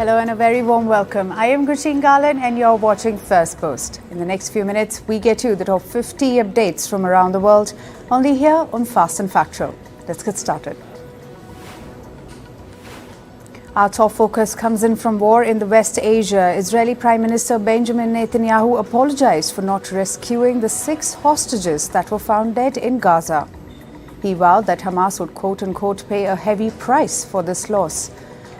Hello and a very warm welcome. I am Gursheen Garland and you're watching Firstpost. In the next few minutes, we get you the top 50 updates from around the world, only here on Fast and Factual. Let's get started. Our top focus comes in from war in the West Asia. Israeli Prime Minister Benjamin Netanyahu apologized for not rescuing the 6 hostages that were found dead in Gaza. He vowed that Hamas would quote-unquote pay a heavy price for this loss.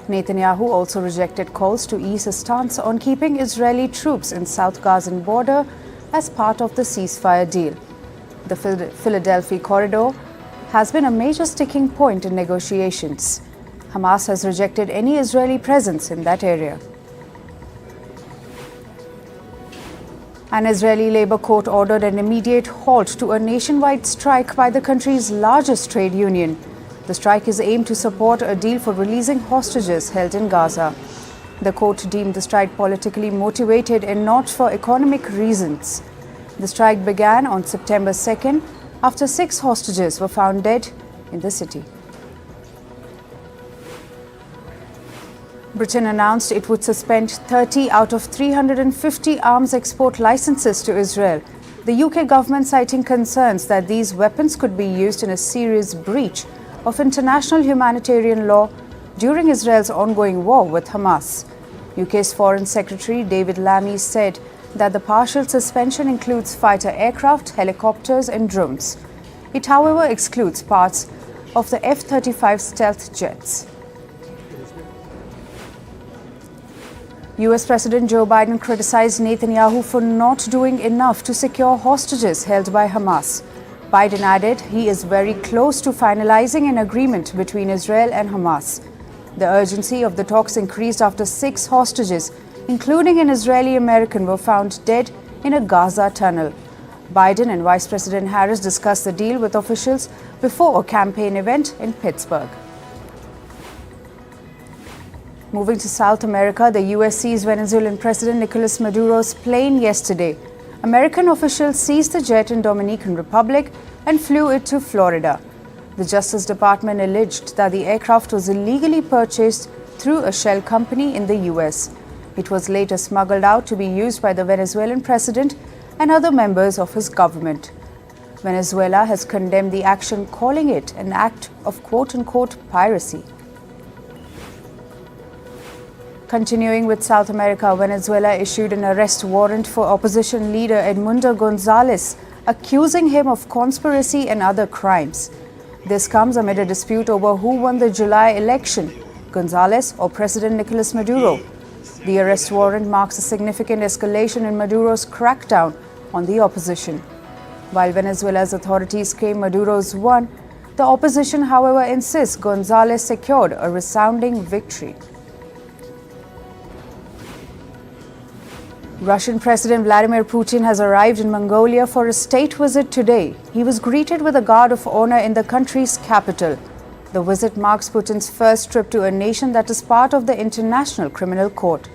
Netanyahu also rejected calls to ease his stance on keeping Israeli troops in South Gazan border as part of the ceasefire deal. The Philadelphia corridor has been a major sticking point in negotiations. Hamas has rejected any Israeli presence in that area. An Israeli labor court ordered an immediate halt to a nationwide strike by the country's largest trade union. The strike is aimed to support a deal for releasing hostages held in Gaza. The court deemed the strike politically motivated and not for economic reasons. The strike began on September 2nd after 6 hostages were found dead in the city. Britain announced it would suspend 30 out of 350 arms export licenses to Israel. The UK government citing concerns that these weapons could be used in a serious breach of international humanitarian law during Israel's ongoing war with Hamas. UK's Foreign Secretary David Lammy said that the partial suspension includes fighter aircraft, helicopters and drones. It, however, excludes parts of the F-35 stealth jets. US President Joe Biden criticized Netanyahu for not doing enough to secure hostages held by Hamas. Biden added he is very close to finalizing an agreement between Israel and Hamas. The urgency of the talks increased after 6 hostages, including an Israeli American, were found dead in a Gaza tunnel. Biden and Vice President Harris discussed the deal with officials before a campaign event in Pittsburgh. Moving to South America, the US seized Venezuelan President Nicolas Maduro's plane yesterday. American officials seized the jet in Dominican Republic and flew it to Florida. The Justice Department alleged that the aircraft was illegally purchased through a shell company in the US. It was later smuggled out to be used by the Venezuelan president and other members of his government. Venezuela has condemned the action, calling it an act of quote-unquote piracy. Continuing with South America, Venezuela issued an arrest warrant for opposition leader Edmundo Gonzalez, accusing him of conspiracy and other crimes. This comes amid a dispute over who won the July election, Gonzalez or President Nicolas Maduro. The arrest warrant marks a significant escalation in Maduro's crackdown on the opposition. While Venezuela's authorities claim Maduro's won, the opposition, however, insists Gonzalez secured a resounding victory. Russian President Vladimir Putin has arrived in Mongolia for a state visit today. He was greeted with a guard of honor in the country's capital. The visit marks Putin's first trip to a nation that is part of the International Criminal Court.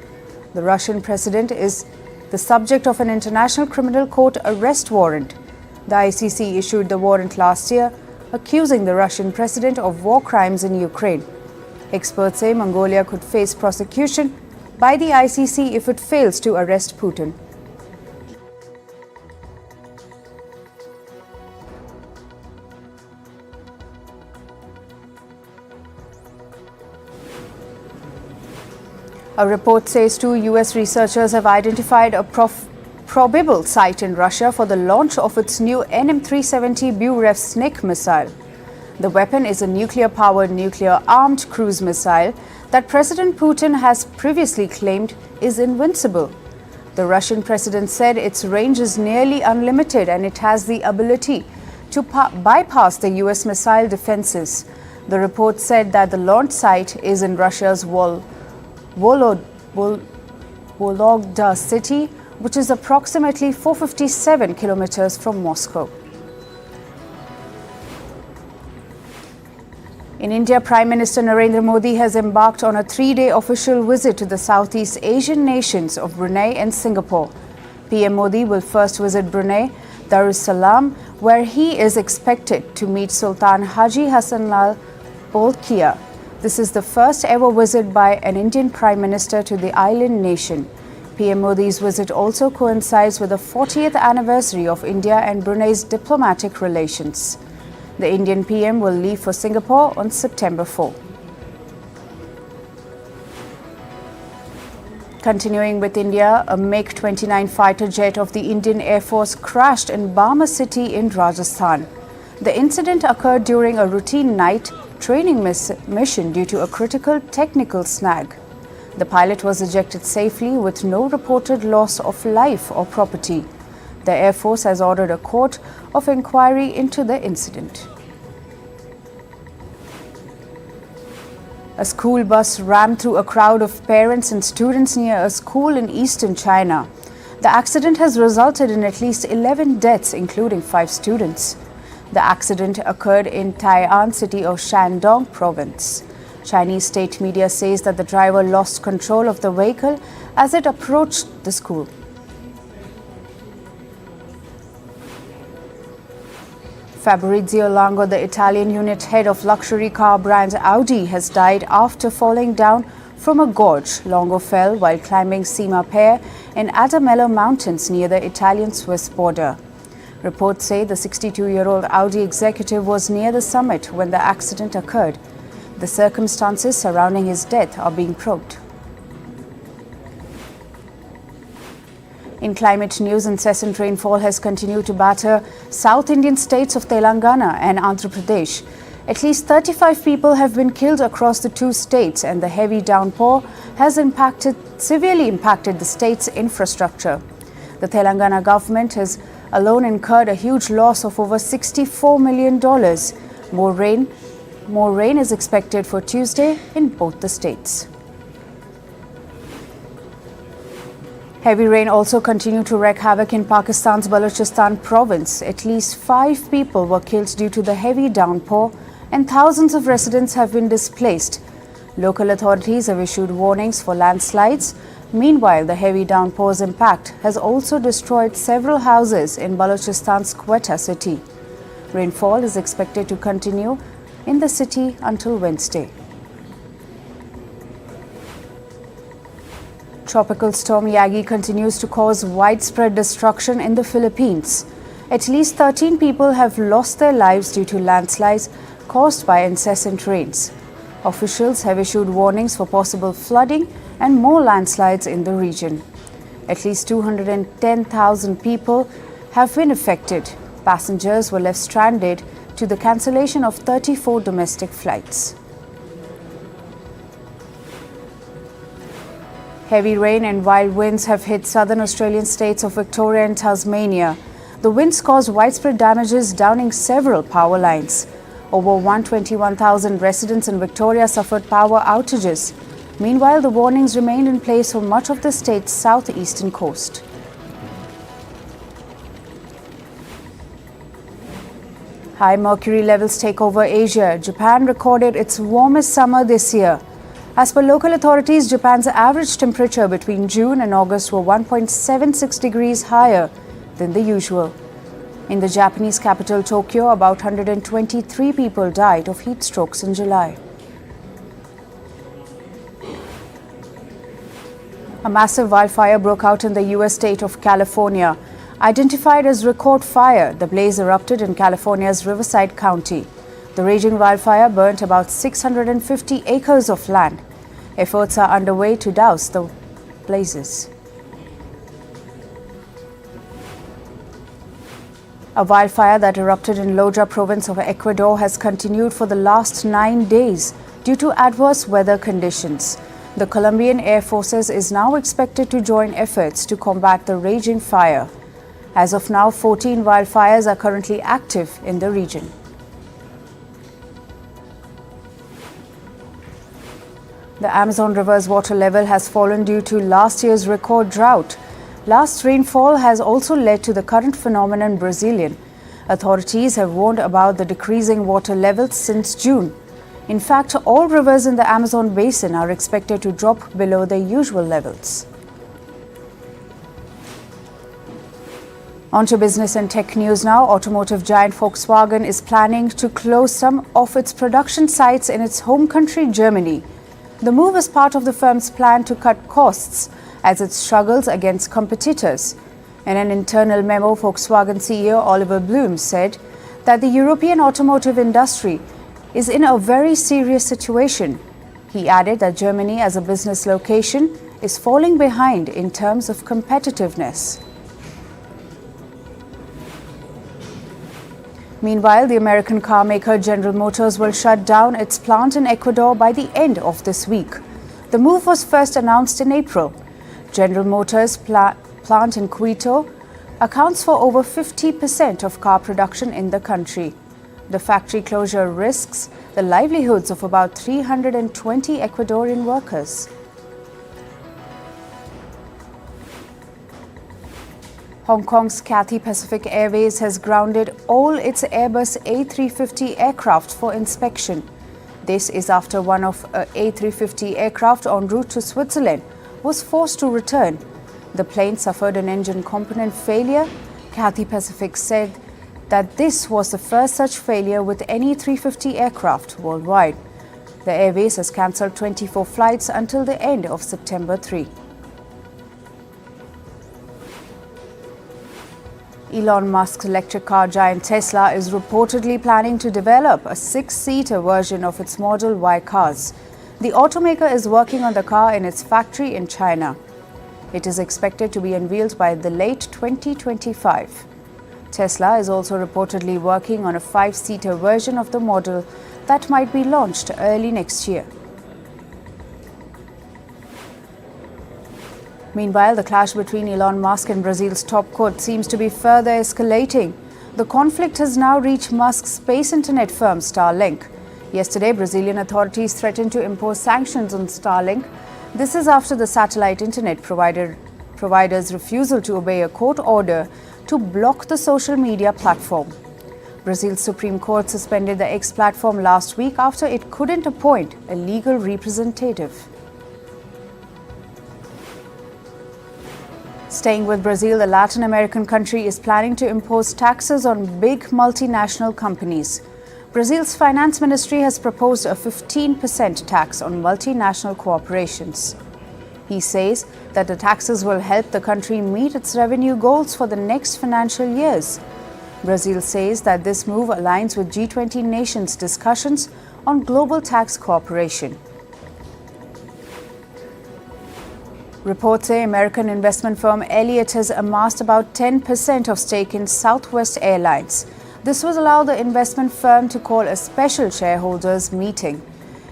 The Russian president is the subject of an International Criminal Court arrest warrant. The ICC issued the warrant last year, accusing the Russian president of war crimes in Ukraine. Experts say Mongolia could face prosecution by the ICC if it fails to arrest Putin. A report says 2 US researchers have identified a probable site in Russia for the launch of its new NM-370 Burevestnik missile. The weapon is a nuclear-powered, nuclear-armed cruise missile that President Putin has previously claimed is invincible. The Russian president said its range is nearly unlimited and it has the ability to bypass the US missile defenses. The report said that the launch site is in Russia's Vologda city, which is approximately 457 kilometers from Moscow. In India, Prime Minister Narendra Modi has embarked on a 3-day official visit to the Southeast Asian nations of Brunei and Singapore. PM Modi will first visit Brunei, Darussalam, where he is expected to meet Sultan Haji Hassanal Bolkiah, This is the first ever visit by an Indian Prime Minister to the island nation. PM Modi's visit also coincides with the 40th anniversary of India and Brunei's diplomatic relations. The Indian PM will leave for Singapore on September 4. Continuing with India, a MiG-29 fighter jet of the Indian Air Force crashed in Barmer city in Rajasthan. The incident occurred during a routine night training mission due to a critical technical snag. The pilot was ejected safely with no reported loss of life or property. The Air Force has ordered a court of inquiry into the incident. A school bus rammed through a crowd of parents and students near a school in eastern China. The accident has resulted in at least 11 deaths, including 5 students. The accident occurred in Tai'an city of Shandong province. Chinese state media says that the driver lost control of the vehicle as it approached the school. Fabrizio Longo, the Italian unit head of luxury car brand Audi, has died after falling down from a gorge. Longo fell while climbing Cima Peak in Adamello Mountains near the Italian-Swiss border. Reports say the 62-year-old Audi executive was near the summit when the accident occurred. The circumstances surrounding his death are being probed. In climate news, incessant rainfall has continued to batter South Indian states of Telangana and Andhra Pradesh. At least 35 people have been killed across the 2 states, and the heavy downpour has severely impacted the state's infrastructure. The Telangana government has alone incurred a huge loss of over $64 million. More rain is expected for Tuesday in both the states. Heavy rain also continued to wreak havoc in Pakistan's Balochistan province. At least 5 people were killed due to the heavy downpour, and thousands of residents have been displaced. Local authorities have issued warnings for landslides. Meanwhile, the heavy downpour's impact has also destroyed several houses in Balochistan's Quetta city. Rainfall is expected to continue in the city until Wednesday. Tropical storm Yagi continues to cause widespread destruction in the Philippines. At least 13 people have lost their lives due to landslides caused by incessant rains. Officials have issued warnings for possible flooding and more landslides in the region. At least 210,000 people have been affected. Passengers were left stranded to the cancellation of 34 domestic flights. Heavy rain and wild winds have hit southern Australian states of Victoria and Tasmania. The winds caused widespread damages, downing several power lines. Over 121,000 residents in Victoria suffered power outages. Meanwhile, the warnings remained in place for much of the state's southeastern coast. High mercury levels take over Asia. Japan recorded its warmest summer this year. As per local authorities, Japan's average temperature between June and August were 1.76 degrees higher than the usual. In the Japanese capital, Tokyo, about 123 people died of heat strokes in July. A massive wildfire broke out in the U.S. state of California. Identified as Record Fire, the blaze erupted in California's Riverside County. The raging wildfire burnt about 650 acres of land. Efforts are underway to douse the blazes. A wildfire that erupted in Loja province of Ecuador has continued for the last 9 days due to adverse weather conditions. The Colombian Air Forces is now expected to join efforts to combat the raging fire. As of now, 14 wildfires are currently active in the region. The Amazon River's water level has fallen due to last year's record drought. Last rainfall has also led to the current phenomenon Brazilian. Authorities have warned about the decreasing water levels since June. In fact, all rivers in the Amazon basin are expected to drop below their usual levels. On to business and tech news now. Automotive giant Volkswagen is planning to close some of its production sites in its home country, Germany. The move is part of the firm's plan to cut costs as it struggles against competitors. In an internal memo, Volkswagen CEO Oliver Blume said that the European automotive industry is in a very serious situation. He added that Germany as a business location is falling behind in terms of competitiveness. Meanwhile, the American car maker General Motors will shut down its plant in Ecuador by the end of this week. The move was first announced in April. General Motors' plant in Quito accounts for over 50% of car production in the country. The factory closure risks the livelihoods of about 320 Ecuadorian workers. Hong Kong's Cathay Pacific Airways has grounded all its Airbus A350 aircraft for inspection. This is after one of A350 aircraft en route to Switzerland was forced to return. The plane suffered an engine component failure. Cathay Pacific said that this was the first such failure with any 350 aircraft worldwide. The Airways has cancelled 24 flights until the end of September 3. Elon Musk's electric car giant Tesla is reportedly planning to develop a 6-seater version of its Model Y cars. The automaker is working on the car in its factory in China. It is expected to be unveiled by the late 2025. Tesla is also reportedly working on a 5-seater version of the model that might be launched early next year. Meanwhile, the clash between Elon Musk and Brazil's top court seems to be further escalating. The conflict has now reached Musk's space internet firm Starlink. Yesterday, Brazilian authorities threatened to impose sanctions on Starlink. This is after the satellite internet provider's refusal to obey a court order to block the social media platform. Brazil's Supreme Court suspended the X platform last week after it couldn't appoint a legal representative. Staying with Brazil, the Latin American country is planning to impose taxes on big multinational companies. Brazil's finance ministry has proposed a 15% tax on multinational corporations. He says that the taxes will help the country meet its revenue goals for the next financial years. Brazil says that this move aligns with G20 nations' discussions on global tax cooperation. Reports say American investment firm Elliott has amassed about 10% of stake in Southwest Airlines. This will allow the investment firm to call a special shareholders meeting.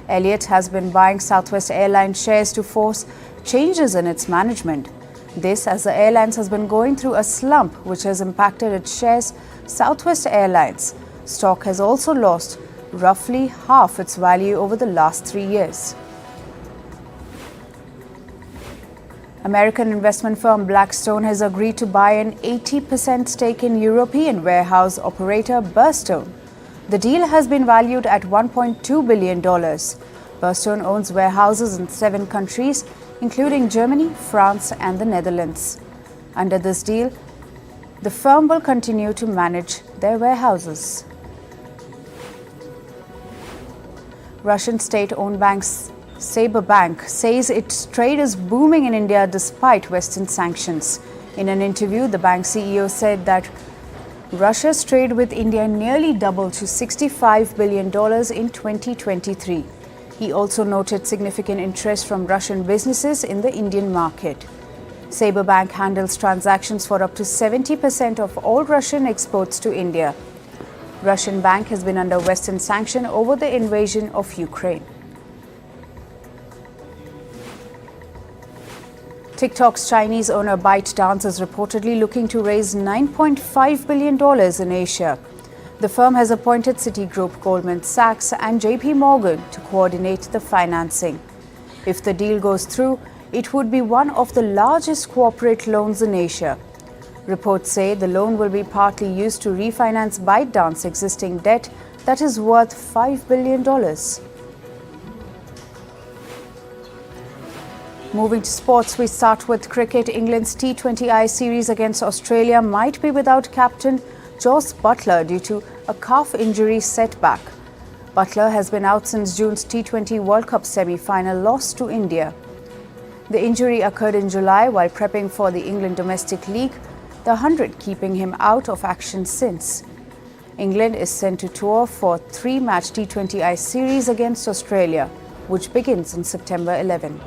Elliott has been buying Southwest Airlines shares to force changes in its management. This as the airlines has been going through a slump which has impacted its shares. Southwest Airlines stock has also lost roughly half its value over the last 3 years. American investment firm Blackstone has agreed to buy an 80% stake in European warehouse operator Burstone. The deal has been valued at $1.2 billion. Burstone owns warehouses in 7 countries, including Germany, France, and the Netherlands. Under this deal, the firm will continue to manage their warehouses. Russian state-owned banks Saber Bank says its trade is booming in India despite Western sanctions. In an interview, the bank CEO said that Russia's trade with India nearly doubled to $65 billion in 2023. He also noted significant interest from Russian businesses in the Indian market. Saber Bank handles transactions for up to 70% of all Russian exports to India. Russian bank has been under Western sanction over the invasion of Ukraine. TikTok's Chinese owner ByteDance is reportedly looking to raise $9.5 billion in Asia. The firm has appointed Citigroup, Goldman Sachs and JP Morgan to coordinate the financing. If the deal goes through, it would be one of the largest corporate loans in Asia. Reports say the loan will be partly used to refinance ByteDance's existing debt that is worth $5 billion. Moving to sports, we start with cricket. England's T20I series against Australia might be without captain Jos Buttler due to a calf injury setback. Buttler has been out since June's T20 World Cup semi-final loss to India. The injury occurred in July while prepping for the England domestic league, the 100 keeping him out of action since. England is sent to tour for three-match T20I series against Australia, which begins on September 11.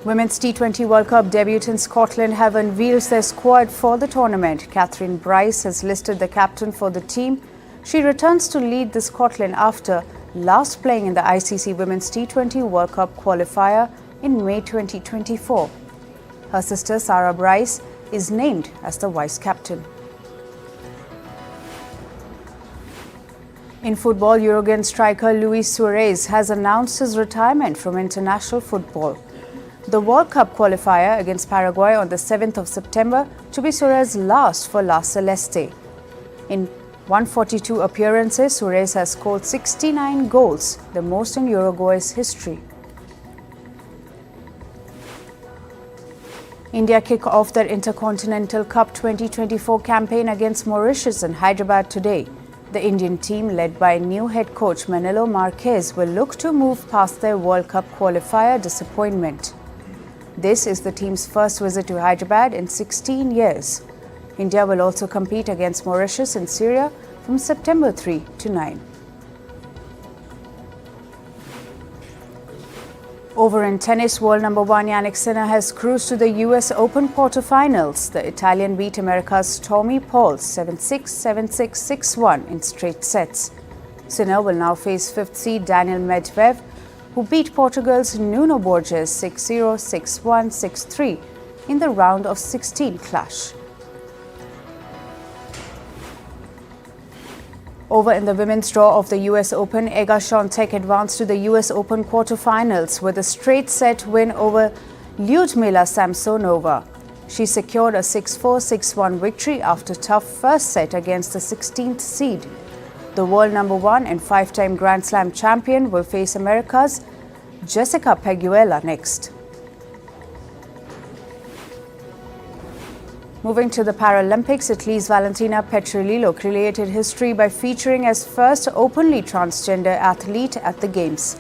Women's T20 World Cup debut in Scotland have unveiled their squad for the tournament. Catherine Bryce has listed the captain for the team. She returns to lead the Scotland after last playing in the ICC Women's T20 World Cup qualifier in May 2024. Her sister Sarah Bryce is named as the vice-captain. In football, Uruguayan striker Luis Suarez has announced his retirement from international football. The World Cup qualifier against Paraguay on the 7th of September to be Suarez's last for La Celeste. In 142 appearances, Suarez has scored 69 goals, the most in Uruguay's history. India kick off their Intercontinental Cup 2024 campaign against Mauritius in Hyderabad today. The Indian team, led by new head coach Manolo Marquez, will look to move past their World Cup qualifier disappointment. This is the team's first visit to Hyderabad in 16 years. India will also compete against Mauritius in Syria from September 3 to 9. Over in tennis, world number one Jannik Sinner has cruised to the US Open quarterfinals. The Italian beat America's Tommy Paul 7-6, 7-6, 6-1 in straight sets. Sinner will now face fifth seed Daniel Medvedev, who beat Portugal's Nuno Borges 6-0, 6-1, 6-3 in the round of 16 clash. Over in the women's draw of the US Open, Iga Świątek advanced to the US Open quarterfinals with a straight set win over Lyudmila Samsonova. She secured a 6-4, 6-1 victory after a tough first set against the 16th seed. The world number one and five-time Grand Slam champion will face America's Jessica Peguela next. Moving to the Paralympics, Italy's Valentina Petrillo created history by featuring as first openly transgender athlete at the Games.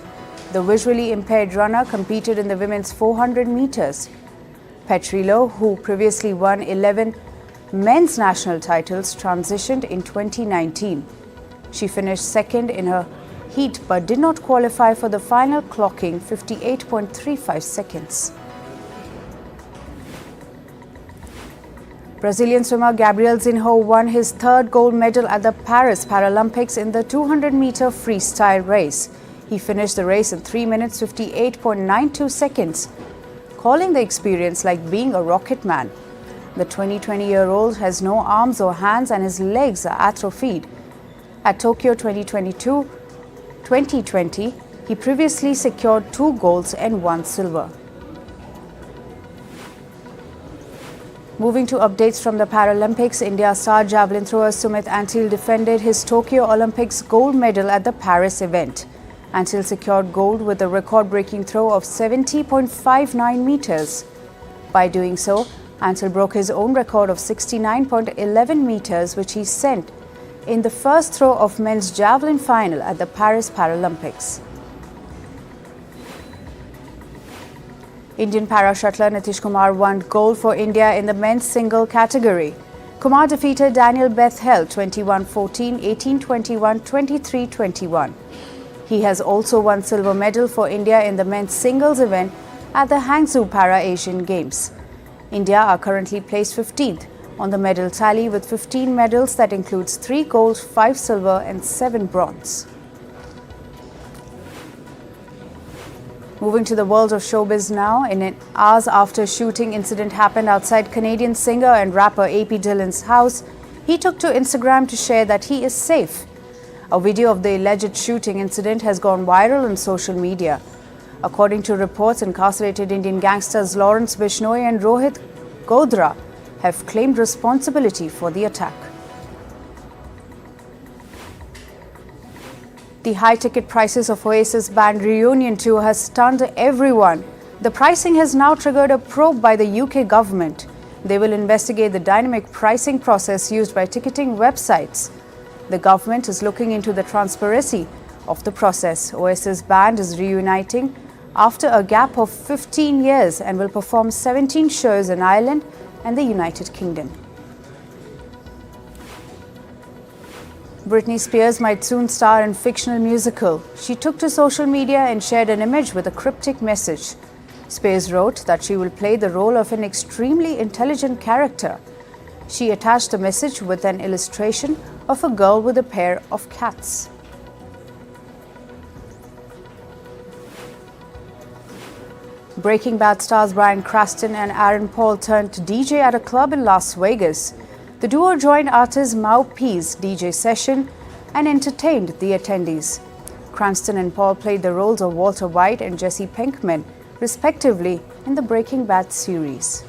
The visually impaired runner competed in the women's 400 meters. Petrillo, who previously won 11 men's national titles, transitioned in 2019. She finished second in her heat but did not qualify for the final, clocking 58.35 seconds. Brazilian swimmer Gabriel Zinho won his third gold medal at the Paris Paralympics in the 200-meter freestyle race. He finished the race in 3 minutes 58.92 seconds, calling the experience like being a rocket man. The 20-year-old has no arms or hands and his legs are atrophied. At Tokyo 2020, he previously secured 2 golds and 1 silver. Moving to updates from the Paralympics, India's star javelin thrower Sumit Antil defended his Tokyo Olympics gold medal at the Paris event. Antil secured gold with a record-breaking throw of 70.59 meters. By doing so, Antil broke his own record of 69.11 meters, which he sent in the first throw of men's javelin final at the Paris Paralympics. Indian para-shuttler Nitish Kumar won gold for India in the men's single category. Kumar defeated Daniel Bethel 21-14, 18-21, 23-21. He has also won silver medal for India in the men's singles event at the Hangzhou Para-Asian Games. India are currently placed 15th on the medal tally with 15 medals that includes 3 gold, 5 silver and 7 bronze. Moving to the world of showbiz now, in an hours after a shooting incident happened outside Canadian singer and rapper AP Dhillon's house, he took to Instagram to share that he is safe. A video of the alleged shooting incident has gone viral on social media. According to reports, incarcerated Indian gangsters Lawrence Bishnoi and Rohit Godra have claimed responsibility for the attack. The high ticket prices of Oasis band reunion tour has stunned everyone. The pricing has now triggered a probe by the UK government. They will investigate the dynamic pricing process used by ticketing websites. The government is looking into the transparency of the process. Oasis band is reuniting after a gap of 15 years and will perform 17 shows in Ireland and the United Kingdom. Britney Spears might soon star in fictional musical. She took to social media and shared an image with a cryptic message. Spears wrote that she will play the role of an extremely intelligent character. She attached the message with an illustration of a girl with a pair of cats. Breaking Bad stars Bryan Cranston and Aaron Paul turned DJ at a club in Las Vegas. The duo joined artist Mouthpiece DJ session and entertained the attendees. Cranston and Paul played the roles of Walter White and Jesse Pinkman, respectively, in the Breaking Bad series.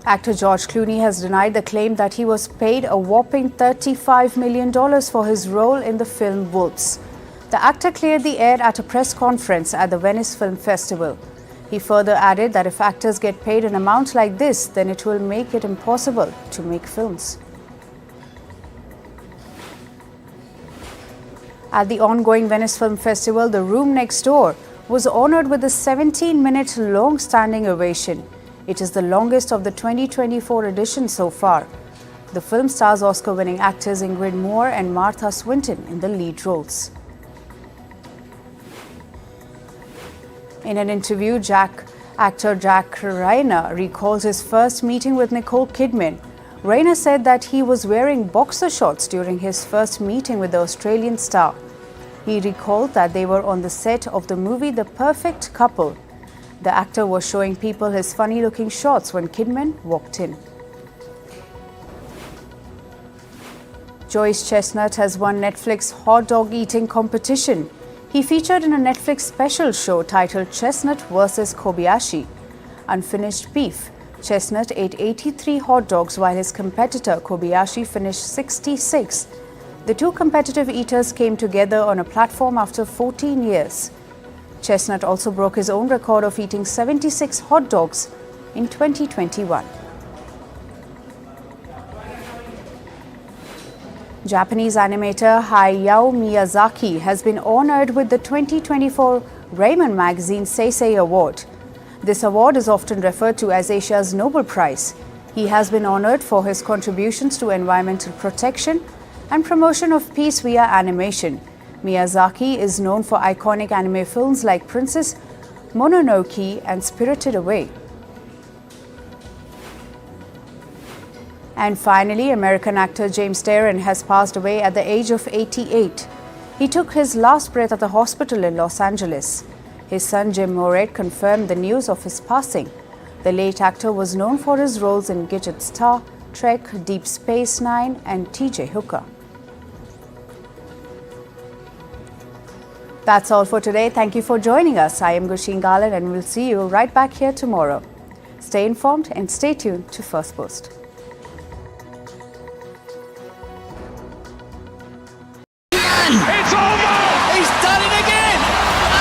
Actor George Clooney has denied the claim that he was paid a whopping $35 million for his role in the film Wolves. The actor cleared the air at a press conference at the Venice Film Festival. He further added that if actors get paid an amount like this, then it will make it impossible to make films. At the ongoing Venice Film Festival, The Room Next Door was honored with a 17-minute long-standing ovation. It is the longest of the 2024 edition so far. The film stars Oscar-winning actors Ingrid Moore and Martha Swinton in the lead roles. In an interview, actor Jack Reiner recalls his first meeting with Nicole Kidman. Reiner said that he was wearing boxer shorts during his first meeting with the Australian star. He recalled that they were on the set of the movie The Perfect Couple. The actor was showing people his funny-looking shorts when Kidman walked in. Joyce Chestnut has won Netflix hot dog eating competition. He featured in a Netflix special show titled Chestnut vs. Kobayashi. Unfinished beef. Chestnut ate 83 hot dogs while his competitor Kobayashi finished 66. The two competitive eaters came together on a platform after 14 years. Chestnut also broke his own record of eating 76 hot dogs in 2021. Japanese animator Hayao Miyazaki has been honored with the 2024 Raymond Magazine Seisei Award. This award is often referred to as Asia's Nobel Prize. He has been honored for his contributions to environmental protection and promotion of peace via animation. Miyazaki is known for iconic anime films like Princess Mononoke and Spirited Away. And finally, American actor James Darren has passed away at the age of 88. He took his last breath at the hospital in Los Angeles. His son Jim Moret confirmed the news of his passing. The late actor was known for his roles in Gadget Star, Trek, Deep Space Nine, and T.J. Hooker. That's all for today. Thank you for joining us. I am Gushin Galan and we'll see you right back here tomorrow. Stay informed and stay tuned to Firstpost. It's over! He's done it again!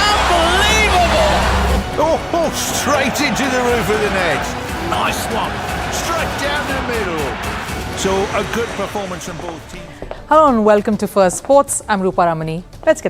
Unbelievable! Oh, straight into the roof of the net. Nice one. Straight down the middle. So a good performance from both teams. Hello and welcome to First Sports. I'm Rupa Ramani. Let's get started.